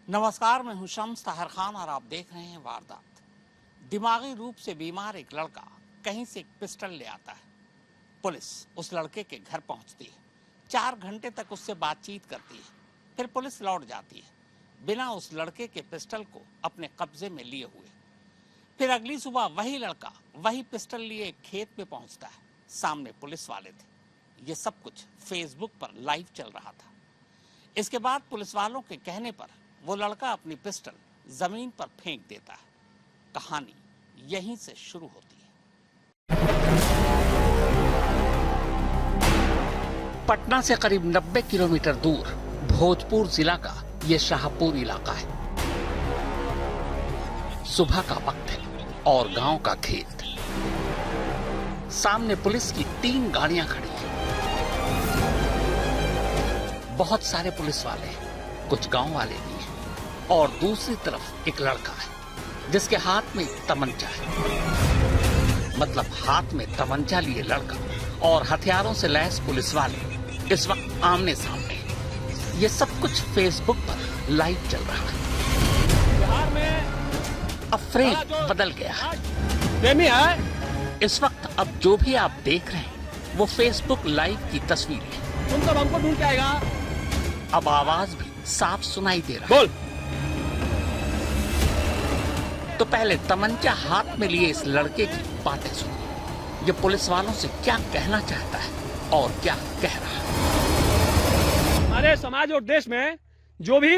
नमस्कार, मैं हूं शम्स ताहिर खान और आप देख रहे हैं वारदात। दिमागी रूप से बीमार एक लड़का कहीं से एक पिस्टल ले आता है। पुलिस उस लड़के के घर पहुंचती है, 4 घंटे तक उससे बातचीत करती है, फिर पुलिस लौट जाती है बिना उस लड़के के पिस्टल को अपने कब्जे में लिए हुए। फिर अगली सुबह वही लड़का वही पिस्टल लिए एक खेत में पहुंचता है। सामने पुलिस वाले थे। ये सब कुछ फेसबुक पर लाइव चल रहा था। इसके बाद पुलिस वालों के कहने पर वो लड़का अपनी पिस्टल जमीन पर फेंक देता है। कहानी यहीं से शुरू होती है। पटना से करीब 90 किलोमीटर दूर भोजपुर जिला का ये शाहपुर इलाका है। सुबह का वक्त है और गांव का खेत। सामने पुलिस की 3 गाड़ियां खड़ी हैं। बहुत सारे पुलिस वाले हैं, कुछ गांव वाले भी हैं, और दूसरी तरफ एक लड़का है जिसके हाथ में तमंचा है। मतलब हाथ में तमंचा लिए लड़का और हथियारों से लैस पुलिस वाले इस वक्त आमने सामने हैं। ये सब कुछ फेसबुक पर लाइव चल रहा है। बिहार में अब फ्रेम बदल गया है। प्रेमी है। इस वक्त अब जो भी आप देख रहे हैं वो फेसबुक लाइव की तस्वीर है। तुम सब हमको ढूंढ के आएगा। अब आवाज भी साफ सुनाई दे रहा है। बोल। तो पहले तमंचा हाथ में लिए इस लड़के की बातें सुनिए। ये पुलिस वालों से क्या कहना चाहता है और क्या कह रहा है। हमारे समाज और देश में जो भी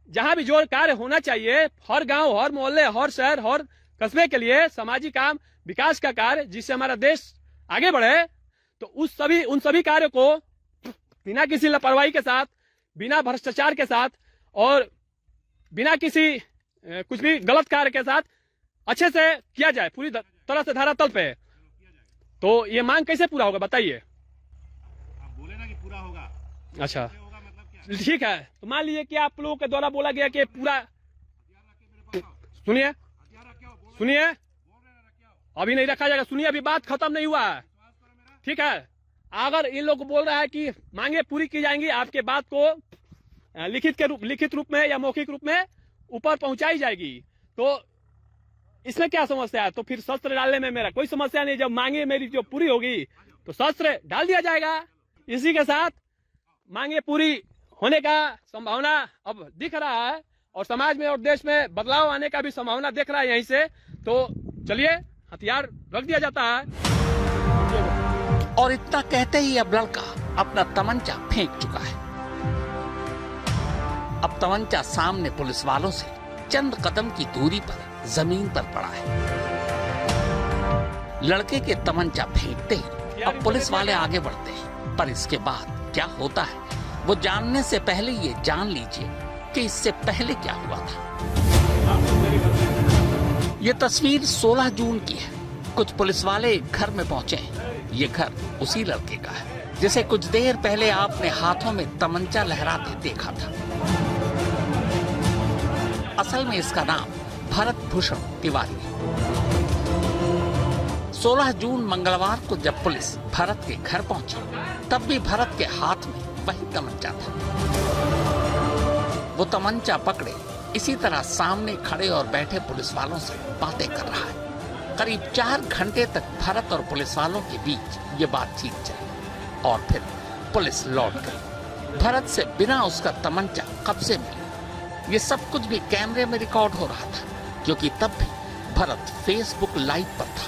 जहाँ भी जो कार्य होना चाहिए, हर गांव, हर मोहल्ले, हर शहर, हर कस्बे के लिए सामाजिक काम, विकास का कार्य, जिससे हमारा देश आगे बढ़े, तो उन सभी कार्यों को बिना किसी लापरवाही के साथ, बिना भ्रष्टाचार के साथ और बिना किसी कुछ भी गलत कार्य के साथ अच्छे से किया जाए, पूरी तरह से धरातल पे। तो ये मांग कैसे पूरा होगा बताइए। आप बोले ना कि पूरा होगा। अच्छा, होगा मतलब क्या? ठीक है। तो मान लीजिए कि आप लोगों के द्वारा बोला गया कि पूरा, सुनिए सुनिए, अभी नहीं रखा जाएगा। सुनिए, अभी बात खत्म नहीं हुआ है, ठीक है। अगर इन लोग बोल रहा है कि मांगे पूरी की जाएंगी, आपके बात को लिखित रूप में या मौखिक रूप में ऊपर पहुंचाई जाएगी, तो इसमें क्या समस्या है? तो फिर शस्त्र डालने में मेरा कोई समस्या नहीं। जब मांगे मेरी जो पूरी होगी तो शस्त्र डाल दिया जाएगा। इसी के साथ मांगे पूरी होने का संभावना अब दिख रहा है और समाज में और देश में बदलाव आने का भी संभावना दिख रहा है यहीं से। तो चलिए, हथियार रख दिया जाता है। और इतना कहते ही अब लड़का अपना तमंचा फेंक चुका है। अब तमंचा सामने पुलिस वालों से चंद कदम की दूरी पर जमीन पर पड़ा है। लड़के के तमंचा फेंकते ही अब पुलिस वाले आगे बढ़ते हैं। पर इसके बाद क्या होता है वो जानने से पहले ये जान लीजिए कि इससे पहले क्या हुआ था। ये तस्वीर 16 जून की है। कुछ पुलिस वाले एक घर में पहुंचे हैं। ये घर उसी लड़के का है जिसे कुछ देर पहले आपने हाथों में तमंचा लहराते देखा था। असल में इसका नाम भरत भूषण तिवारी है। 16 जून मंगलवार को जब पुलिस भरत के घर पहुंची तब भी भरत के हाथ में वही तमंचा था। वो तमंचा पकड़े इसी तरह सामने खड़े और बैठे पुलिस वालों से बातें कर रहा है। करीब 4 घंटे तक भरत और पुलिस वालों के बीच ये बातचीत चली और फिर पुलिस लौट गई। भरत से बिना उसका तमंचा कब्जे में ये सब कुछ भी कैमरे में रिकॉर्ड हो रहा था, क्योंकि तब भी भरत फेसबुक लाइव पर था।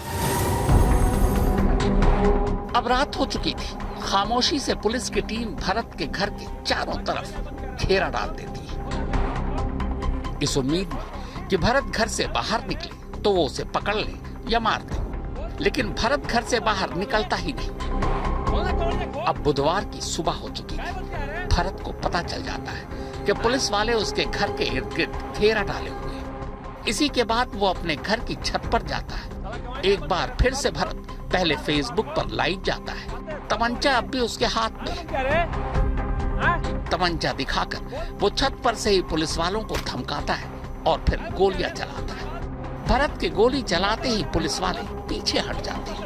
अब रात हो चुकी थी। खामोशी से पुलिस की टीम भरत के घर के चारों तरफ घेरा डाल देती है, इस उम्मीद में कि भरत घर से बाहर निकले तो वो उसे पकड़ ले या मार दे। लेकिन भरत घर से बाहर निकलता ही नहीं। अब बुधवार की सुबह हो चुकी थी। भरत को पता चल जाता है कि पुलिस वाले उसके घर के इर्द गिर्द घेरा डाले हुए हैं। इसी के बाद वो अपने घर की छत पर जाता है। एक बार फिर से भरत पहले फेसबुक पर लाइव जाता है। तमंचा अब भी उसके हाथ में है। तमंचा दिखाकर वो छत पर से ही पुलिस वालों को धमकाता है और फिर गोलियां चलाता है। भरत के गोली चलाते ही पुलिस वाले पीछे हट जाते हैं।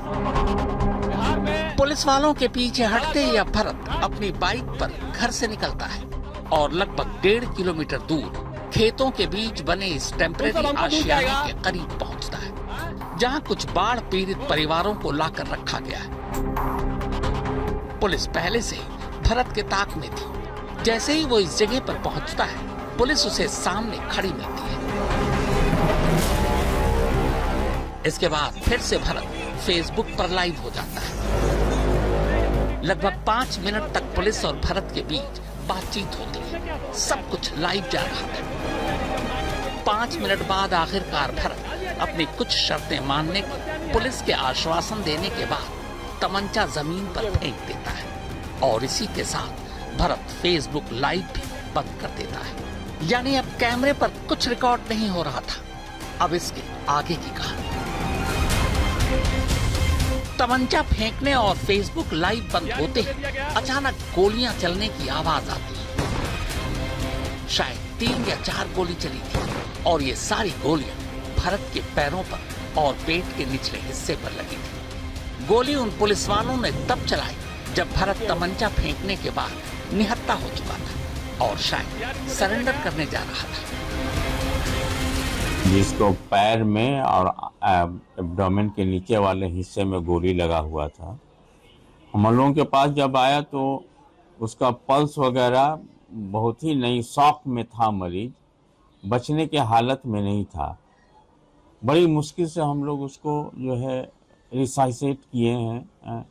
पुलिस वालों के पीछे हटते ही अब भरत अपनी बाइक पर घर से निकलता है और लगभग 1.5 किलोमीटर दूर खेतों के बीच बने इस टेम्परेरी आशियाने के करीब पहुंचता है, जहां कुछ बाढ़ पीड़ित परिवारों को लाकर रखा गया है। पुलिस पहले से ही भरत के ताक में थी। जैसे ही वो इस जगह पर पहुंचता है, पुलिस उसे सामने खड़ी मिलती है। इसके बाद फिर से भरत फेसबुक पर लाइव हो जाता है। लगभग 5 मिनट तक पुलिस और भरत के बीच बातचीत होती है। सब कुछ लाइव जा रहा था। 5 मिनट बाद आखिरकार भरत अपनी कुछ शर्तें मानने की पुलिस के आश्वासन देने के बाद तमंचा जमीन पर फेंक देता है और इसी के साथ भरत फेसबुक लाइव भी बंद कर देता है। यानी अब कैमरे पर कुछ रिकॉर्ड नहीं हो रहा था। अब इसके आगे की कहानी। तमंचा फेंकने और फेसबुक लाइव बंद होते ही अचानक गोलियां चलने की आवाज आती है। शायद 3 या 4 गोली चली थी और ये सारी गोलियां भरत के पैरों पर और पेट के निचले हिस्से पर लगी थी। गोली उन पुलिस वालों ने तब चलाई जब भरत तमंचा फेंकने के बाद निहत्था हो चुका था और शायद सरेंडर करने जा रहा था। जिसको पैर में और एब्डोमेन के नीचे वाले हिस्से में गोली लगा हुआ था। हम लोगों के पास जब आया तो उसका पल्स वगैरह बहुत ही नहीं, शॉक में था मरीज, बचने के हालत में नहीं था। बड़ी मुश्किल से हम लोग उसको जो है रिसाइसेट किए हैं।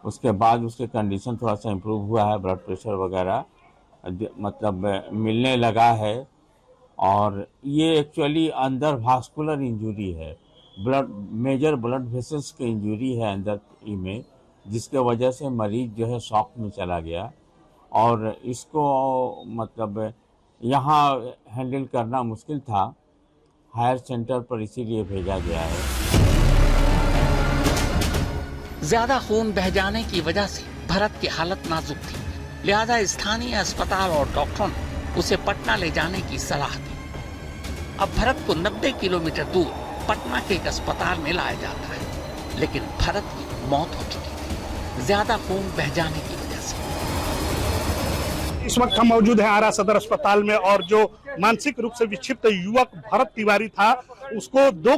उसके बाद उसके कंडीशन थोड़ा सा इम्प्रूव हुआ है, ब्लड प्रेशर वगैरह मतलब मिलने लगा है। और ये एक्चुअली अंदर वास्कुलर इंजरी है, मेजर ब्लड वेसल्स की इंजरी है अंदर में, जिसके वजह से मरीज जो है शॉक में चला गया और इसको मतलब यहाँ हैंडल करना मुश्किल था। हायर सेंटर पर इसीलिए भेजा गया है। ज्यादा खून बह जाने की वजह से भरत की हालत नाजुक थी, लिहाजा स्थानीय अस्पताल और डॉक्टरों ने उसे पटना ले जाने की सलाह दी। अब भरत को 90 किलोमीटर दूर पटना के एक अस्पताल में लाया जाता है, लेकिन भरत की मौत हो चुकी थी ज्यादा खून बह जाने की वजह से। इस वक्त हम मौजूद हैं आरा सदर अस्पताल में और जो मानसिक रूप से विक्षिप्त युवक भरत तिवारी था, उसको दो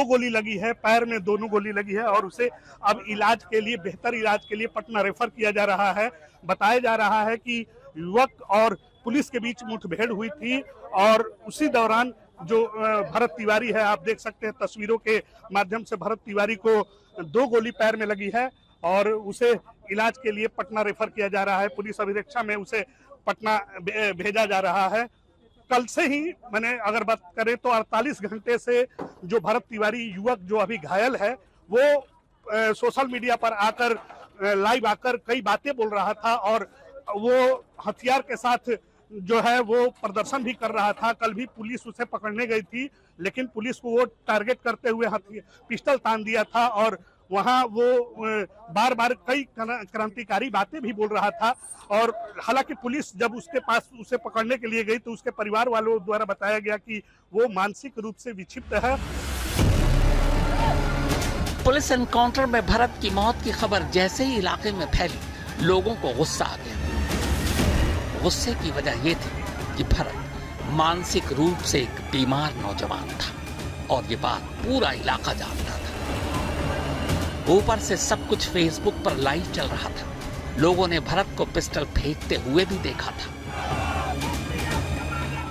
गोली लगी है, पैर में दोनों गोली लगी है और उसे अब इलाज के लिए, बेहतर इलाज के लिए पटना रेफर किया जा रहा है। बताया जा रहा है कि युवक और पुलिस के बीच मुठभेड़ हुई थी और उसी दौरान जो भरत तिवारी है, आप देख सकते हैं तस्वीरों के माध्यम से, भरत तिवारी को 2 गोली पैर में लगी है और उसे इलाज के लिए पटना रेफर किया जा रहा है। पुलिस अभिरक्षा में उसे पटना भेजा जा रहा है। कल से ही मैंने अगर बात करें तो 48 घंटे से जो भरत तिवारी युवक जो अभी घायल है, वो सोशल मीडिया पर आकर लाइव आकर कई बातें बोल रहा था और वो हथियार के साथ जो है वो प्रदर्शन भी कर रहा था। कल भी पुलिस उसे पकड़ने गई थी, लेकिन पुलिस को वो टारगेट करते हुए पिस्टल तान दिया था और वहां वो बार बार कई क्रांतिकारी बातें भी बोल रहा था। और हालांकि पुलिस जब उसके पास उसे पकड़ने के लिए गई तो उसके परिवार वालों द्वारा बताया गया कि वो मानसिक रूप से विक्षिप्त है। पुलिस एनकाउंटर में भरत की मौत की खबर जैसे ही इलाके में फैली, लोगों को गुस्सा आ गया। गुस्से की वजह यह थी कि भरत मानसिक रूप से एक बीमार नौजवान था और ये बात पूरा इलाका जानता था। ऊपर से सब कुछ फेसबुक पर लाइव चल रहा था। लोगों ने भरत को पिस्टल फेंकते हुए भी देखा था।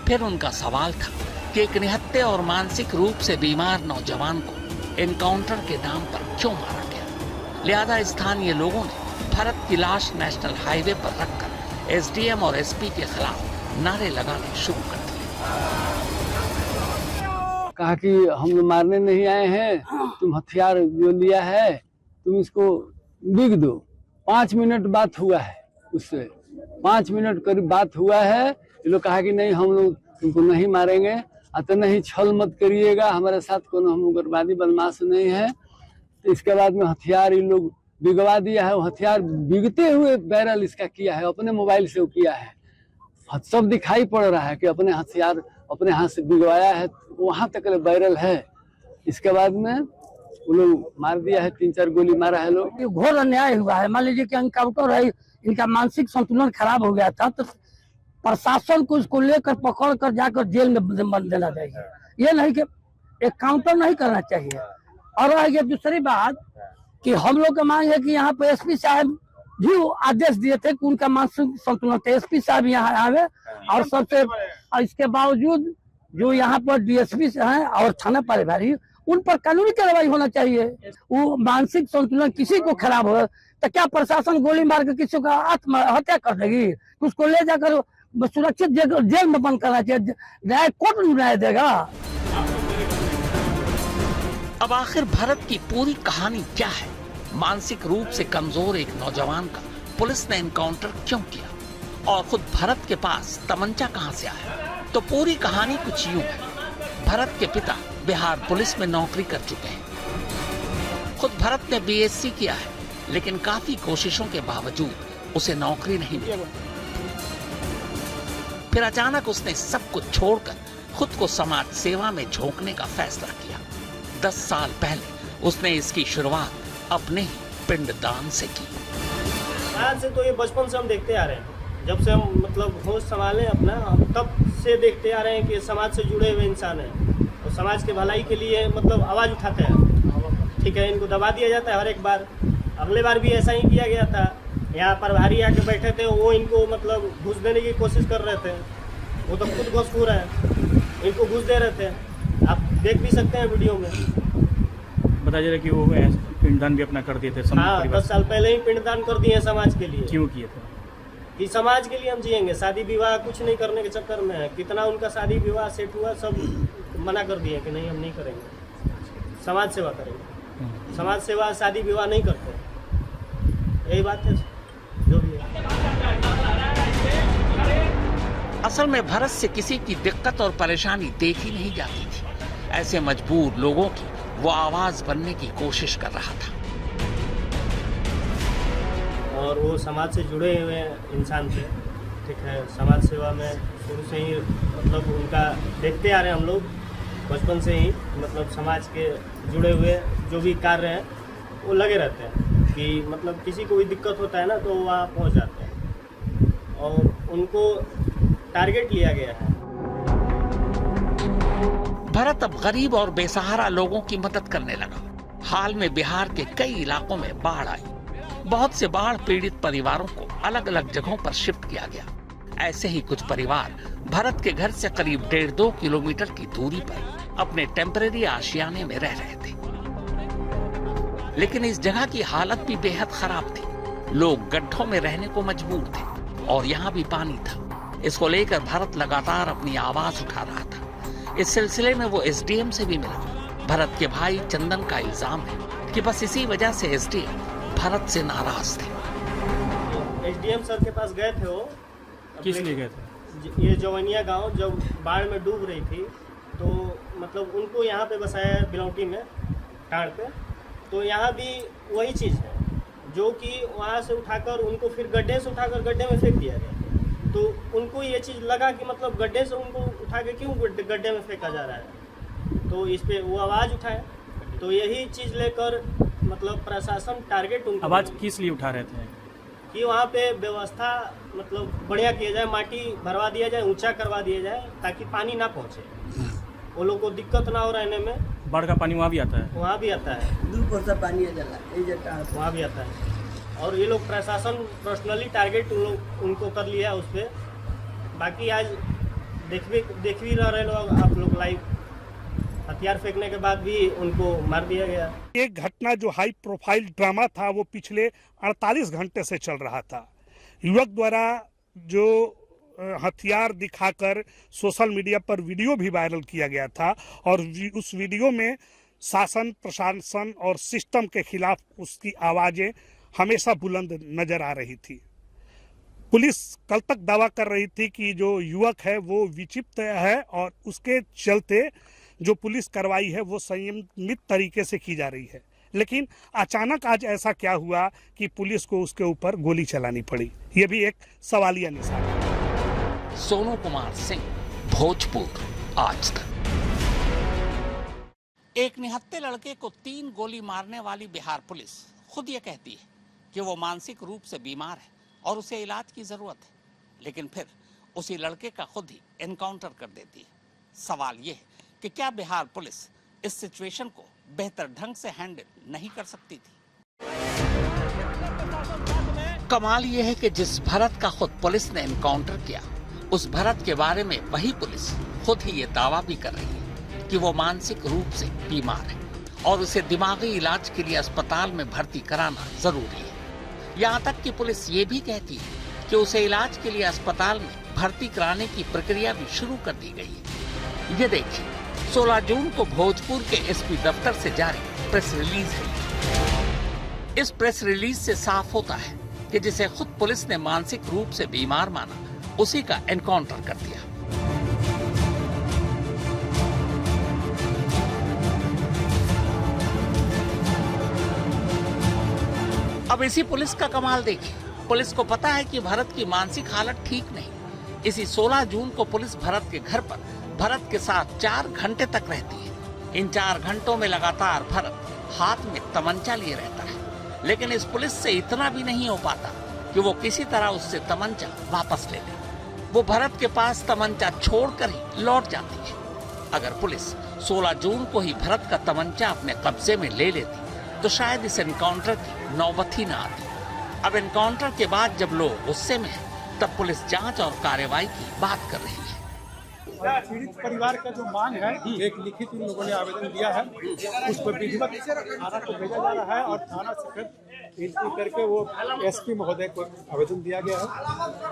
फिर उनका सवाल था कि एक निहत्थे और मानसिक रूप से बीमार नौजवान को एनकाउंटर के नाम पर क्यों मारा गया। लिहाजा स्थानीय लोगों ने भरत की लाश नेशनल हाईवे पर रखकर एसडीएम और एसपी के खिलाफ नारे लगाने शुरू कर दिए। कहा कि हम लोग मारने नहीं आए हैं, तुम हथियार जो लिया है तुम इसको बिक दो। 5 मिनट बात हुआ है उससे, 5 मिनट करीब बात हुआ है। ये लोग कहा कि नहीं हम लोग तुमको नहीं मारेंगे, अतः नहीं छल मत करिएगा, हमारे साथ कोनो हम उग्रवादी बदमाश नहीं है। तो इसके बाद में हथियार इन लोग बिगवा दिया है। वो हथियार बिगते हुए बैरल इसका किया है, अपने मोबाइल से वो किया है। सब दिखाई पड़ रहा है कि अपने हथियार अपने हाथ से बिगवाया है, वहां तक बैरल है। इसके बाद में वो लोग मार दिया है, 3-4 गोली मारा है लोग। घोर अन्याय हुआ है। मान लीजिए कि एनकाउंटर है, इनका मानसिक संतुलन खराब हो गया था, तो प्रशासन को इसको लेकर पकड़ कर जाकर जेल में बंद देना चाहिए। ये नहीं कि एक काउंटर नहीं करना चाहिए। और रह गई दूसरी बात कि हम लोग का मांग है कि यहाँ पे एसपी साहब भी आदेश दिए थे कि उनका मानसिक संतुलन थे, एसपी साहब यहाँ आवे और सबसे इसके बावजूद जो यहाँ पर डीएसपी हैं और थाना प्रभारी उन पर कानूनी कार्रवाई होना चाहिए। वो मानसिक संतुलन किसी को खराब हो तो क्या प्रशासन गोली मार के किसी का आत्महत्या कर देगी? उसको ले जाकर सुरक्षित जेल में बंद करना चाहिए, न्याय कोर्ट न्याय देगा। अब आखिर भारत की पूरी कहानी क्या है? मानसिक रूप से कमजोर एक नौजवान का पुलिस ने एनकाउंटर क्यों किया और खुद भरत के पास तमंचा कहां से आया? तो पूरी कहानी कुछ यूं है। भरत के पिता बिहार पुलिस में नौकरी कर चुके हैं। खुद भरत ने बीएससी किया है, लेकिन काफी कोशिशों के बावजूद उसे नौकरी नहीं मिली। फिर अचानक उसने सब कुछ छोड़कर खुद को समाज सेवा में झोंकने का फैसला किया। 10 साल पहले उसने इसकी शुरुआत अपने ही पिंडदान से की। आज से तो ये बचपन से हम देखते आ रहे हैं, जब से हम मतलब होश संभाले अपना, तब से देखते आ रहे हैं कि समाज से जुड़े हुए इंसान हैं और समाज के भलाई के लिए मतलब आवाज़ उठाते हैं। ठीक है, इनको दबा दिया जाता है हर एक बार। अगले बार भी ऐसा ही किया गया था। यहाँ प्रभारी आके बैठे थे, वो इनको मतलब घूस देने की कोशिश कर रहे थे। वो तो खुद घूसखोर है, इनको घूस दे रहे थे। आप देख भी सकते हैं वीडियो में। बताया जा रहा है कि वो पिंडदान भी अपना कर दिए थे। हाँ, 10 साल पहले ही पिंडदान कर दिए समाज के लिए। क्यों किए थे? कि समाज के लिए हम जिएंगे, शादी विवाह कुछ नहीं करने के चक्कर में है। कितना उनका शादी विवाह सेट हुआ, सब मना कर दिए कि नहीं हम नहीं करेंगे, समाज सेवा करेंगे। समाज सेवा शादी विवाह नहीं करते, यही बात है जो भी है। असल में भरत से किसी की दिक्कत और परेशानी देखी नहीं जाती थी। ऐसे मजबूर लोगों की वो आवाज बनने की कोशिश कर रहा था। और वो समाज से जुड़े हुए इंसान थे। ठीक है, समाज सेवा में शुरू से ही मतलब उनका देखते आ रहे हैं हम लोग बचपन से ही। मतलब समाज के जुड़े हुए जो भी कार्य हैं वो लगे रहते हैं कि मतलब किसी को भी दिक्कत होता है ना तो वहाँ पहुँच जाते हैं और उनको टारगेट लिया गया है। भरत अब गरीब और बेसहारा लोगों की मदद करने लगा। हाल में बिहार के कई इलाकों में बाढ़ आई। बहुत से बाढ़ पीड़ित परिवारों को अलग अलग जगहों पर शिफ्ट किया गया। ऐसे ही कुछ परिवार भरत के घर से करीब 1.5-2 किलोमीटर की दूरी पर अपने टेम्परेरी आशियाने में रह रहे थे। लेकिन इस जगह की हालत भी बेहद खराब थी। लोग गड्ढों में रहने को मजबूर थे और यहाँ भी पानी था। इसको लेकर भरत लगातार अपनी आवाज उठा रहा था। इस सिलसिले में वो एसडीएम से भी मिला। भरत के भाई चंदन का इल्जाम है कि बस इसी वजह से एसडीएम भरत से नाराज थे। एसडीएम सर के पास गए थे वो। किस लिए गए थे? ये जवनिया गांव जब बाढ़ में डूब रही थी तो मतलब उनको यहाँ पे बसाया है बिलौटी में टाड़ पे। तो यहाँ भी वही चीज़ है जो कि वहाँ से उठाकर उनको फिर गड्ढे से उठाकर गड्ढे में फेंक दिया गया। तो उनको ये चीज़ लगा कि मतलब गड्ढे से उनको उठा के क्यों गड्ढे में फेंका जा रहा है, तो इस पे वो आवाज़ उठाए। तो यही चीज़ लेकर मतलब प्रशासन टारगेट उनको आवाज़ किस लिए उठा रहे थे? कि वहाँ पे व्यवस्था मतलब बढ़िया किया जाए, माटी भरवा दिया जाए, ऊंचा करवा दिया जाए ताकि पानी ना पहुँचे, वो लोग को दिक्कत ना हो रहने में। बाढ़ का पानी वहाँ भी आता है? वहाँ भी आता है, 2% पानी वहाँ भी आता है। और ये लोग प्रशासन पर्सनली टारगेट उनको कर लिया है उस पर। बाकी आज देख भी रहे लोग, आप लोग लाइव हथियार फेंकने के बाद भी उनको मार दिया गया। एक घटना जो हाई प्रोफाइल ड्रामा था वो पिछले 48 घंटे से चल रहा था। युवक द्वारा जो हथियार दिखाकर सोशल मीडिया पर वीडियो भी वायरल किया गया था और उस वीडियो में शासन, प्रशासन और सिस्टम के खिलाफ उसकी आवाज़ें हमेशा बुलंद नजर आ रही थी। पुलिस कल तक दावा कर रही थी कि जो युवक है वो विक्षिप्त है और उसके चलते जो पुलिस कार्रवाई है वो संयमित तरीके से की जा रही है। लेकिन अचानक आज ऐसा क्या हुआ कि पुलिस को उसके ऊपर गोली चलानी पड़ी? ये भी एक सवालिया निशान है। सोनू कुमार सिंह, भोजपुर, आज तक। एक निहत्थे लड़के को 3 गोली मारने वाली बिहार पुलिस खुद ये कहती है कि वो मानसिक रूप से बीमार है और उसे इलाज की जरूरत है, लेकिन फिर उसी लड़के का खुद ही एनकाउंटर कर देती है। सवाल यह है कि क्या बिहार पुलिस इस सिचुएशन को बेहतर ढंग से हैंडल नहीं कर सकती थी? कमाल यह है कि जिस भरत का खुद पुलिस ने एनकाउंटर किया, उस भरत के बारे में वही पुलिस खुद ही ये दावा भी कर रही है कि वो मानसिक रूप से बीमार है और उसे दिमागी इलाज के लिए अस्पताल में भर्ती कराना जरूरी है। यहाँ तक कि पुलिस ये भी कहती है कि उसे इलाज के लिए अस्पताल में भर्ती कराने की प्रक्रिया भी शुरू कर दी गई है। ये देखिए, 16 जून को भोजपुर के एसपी दफ्तर से जारी प्रेस रिलीज है। इस प्रेस रिलीज से साफ होता है कि जिसे खुद पुलिस ने मानसिक रूप से बीमार माना, उसी का एनकाउंटर कर दिया। अब इसी पुलिस का कमाल देखिए। पुलिस को पता है कि भरत की मानसिक हालत ठीक नहीं। इसी 16 जून को पुलिस भरत के घर पर भरत के साथ 4 घंटे तक रहती है। इन 4 घंटों में लगातार भरत हाथ में तमंचा लिए रहता है, लेकिन इस पुलिस से इतना भी नहीं हो पाता कि वो किसी तरह उससे तमंचा वापस ले ले। वो भरत के पास तमंचा छोड़कर ही लौट जाती है। अगर पुलिस 16 जून को ही भरत का तमंचा अपने कब्जे में ले लेती तो शायद इस एनकाउंटर की नौबत ही न आती। अब एनकाउंटर के बाद जब लोग गुस्से में हैं, तब पुलिस जांच और कार्रवाई की बात कर रही है। पीड़ित परिवार का जो मांग है, एक लिखित इन लोगों ने आवेदन दिया है, उस पर विधिवत थाना को भेजा जा रहा है और थाना से फिर एंट्री करके वो एसपी महोदय को आवेदन दिया गया है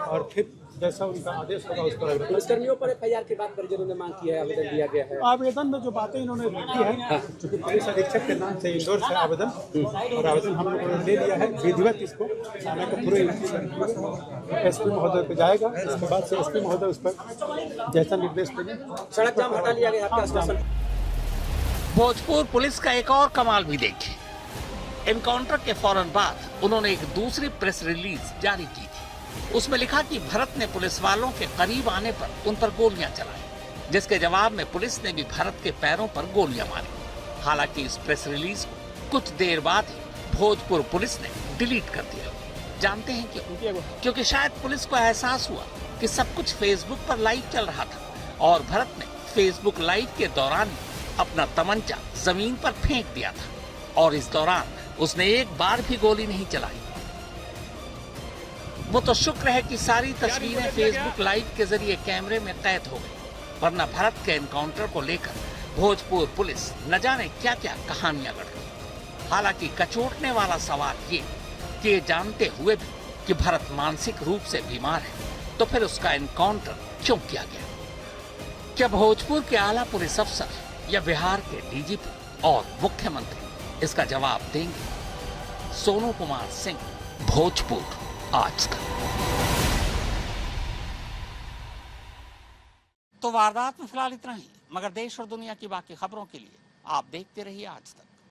और फिर जैसा उनका आदेश होगा उस पर पुलिसकर्मियों पर एफआईआर की बात परिजनों ने मांग की है, आवेदन दिया गया है। आवेदन में जो बातें इन्होंने लिखी है, चूंकि पुलिस अधीक्षक के नाम से इंदौर से आवेदन और आवेदन हम लोगों ने ले लिया है। विधिवत इसको थाना को पूरे एसपी महोदय को जाएगा। उसके बाद से एसपी महोदय उस पर जैसा निर्देश देंगे। सड़क जाम हटा लिया गया आपके आश्वासन। भोजपुर पुलिस का एक और कमाल भी देखिए। एनकाउंटर के फौरन बाद उन्होंने एक दूसरी प्रेस रिलीज जारी की थी। उसमें लिखा कि भरत ने पुलिस वालों के करीब आने पर उन पर गोलियां चलाई, जिसके जवाब में पुलिस ने भी भरत के पैरों पर गोलियां मारी। हालांकि इस प्रेस रिलीज को कुछ देर बाद ही भोजपुर पुलिस ने डिलीट कर दिया। जानते हैं क्यों? क्योंकि शायद पुलिस को एहसास हुआ कि सब कुछ फेसबुक पर लाइव चल रहा था और भरत ने फेसबुक लाइव के दौरान ही अपना तमंचा जमीन पर फेंक दिया था और इस दौरान उसने एक बार भी गोली नहीं चलाई। वो तो शुक्र है कि सारी तस्वीरें फेसबुक लाइव के जरिए कैमरे में कैद हो गई, वरना भरत के एनकाउंटर को लेकर भोजपुर पुलिस न जाने क्या क्या कहानियां गढ़ गई। हालांकि कचोटने वाला सवाल ये जानते हुए भी कि भरत मानसिक रूप से बीमार है, तो फिर उसका एनकाउंटर क्यों किया गया? क्या भोजपुर के आला पुलिस अफसर या बिहार के डीजीपी और मुख्यमंत्री इसका जवाब देंगे? सोनू कुमार सिंह, भोजपुर, आज तक। तो वारदात में फिलहाल इतना ही, मगर देश और दुनिया की बाकी खबरों के लिए आप देखते रहिए आज तक।